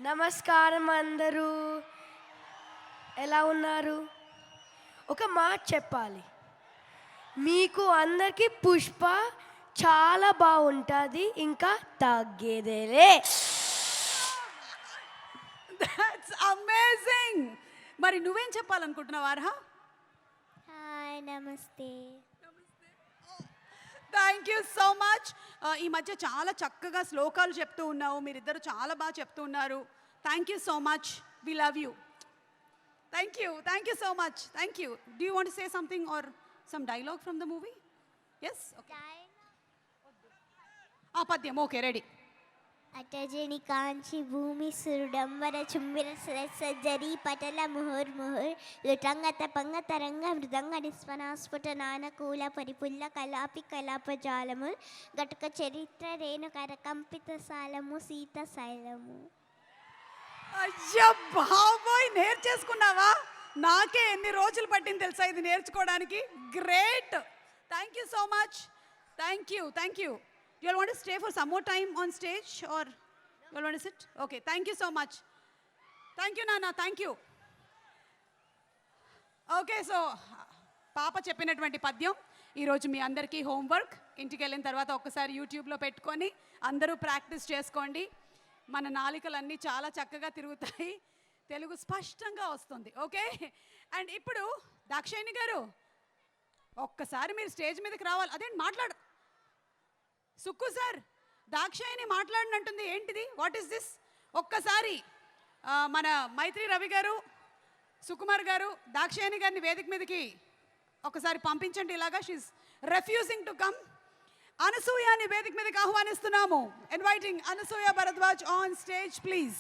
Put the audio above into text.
నమస్కారం అందరూ. ఎలా ఉన్నారు? ఒక మాట చెప్పాలి. మీకు అందరికీ పుష్ప చాలా బాగుంటుంది, ఇంకా తగ్గేదేలే. That's amazing. మరి నువ్వేం చెప్పాలనుకుంటున్నావు అర్హ? హాయ్ నమస్తే. Thank you so much. ఈ మధ్య చాలా చక్కగా శ్లోకాలు చెప్తూ ఉన్నావు, మీరిద్దరు చాలా బాగా చెప్తూ ఉన్నారు. Thank you so much, we love you. Thank you so much. Thank you. Do you want say something or some dialogue from the movie? Yes, పద్యం. Okay, ready. అటజని కాంచి భూమి సురుడంబర చుంబిర సజ్జరి పటల ముహుర్ముహుర్ లుటంగత పంగ తరంగ మృదంగ నిస్వనాస్ఫుట నానకూల పరిపుల్ల కలాపి కలాపజాలము గటుక చరిత్ర రేణు కరకంపిత సాలము సీత శైలము. అయ్యా బాబోయ్, నేర్చేసుకున్నావా? నాకే ఎన్ని రోజులు పట్టింది తెలుసా ఇది నేర్చుకోవడానికి. Great. Thank you so much. Thank you. You all want to stay for some more time on stage or you all want to sit? Okay, thank you so much. Thank you, Nana. Thank you. Okay, so పాప చెప్పినటువంటి పద్యం ఈరోజు మీ అందరికీ homework. ఇంటికి వెళ్ళిన తర్వాత ఒక్కసారి యూట్యూబ్లో పెట్టుకొని అందరూ ప్రాక్టీస్ చేసుకోండి. మన నాలికలన్నీ చాలా చక్కగా తిరుగుతాయి, తెలుగు స్పష్టంగా వస్తుంది. ఓకే, అండ్ ఇప్పుడు దాక్షాయిని గారు ఒక్కసారి మీరు స్టేజ్ మీదకి రావాలి. అదేంటి మాట్లాడు. సుక్కు సార్, దాక్షాయిని మాట్లాడినట్టుంది, ఏంటిది? What is this? ఒక్కసారి మన మైత్రి రవి గారు, సుకుమార్ గారు దాక్షాయిని గారిని వేదిక మీదకి ఒకసారి పంపించండి. ఇలాగా షీఈస్ రెఫ్యూజింగ్ టు కమ్. అనసూయని వేదిక మీదకి ఆహ్వానిస్తున్నాము. Inviting Anasuya Bharadwaj on stage please.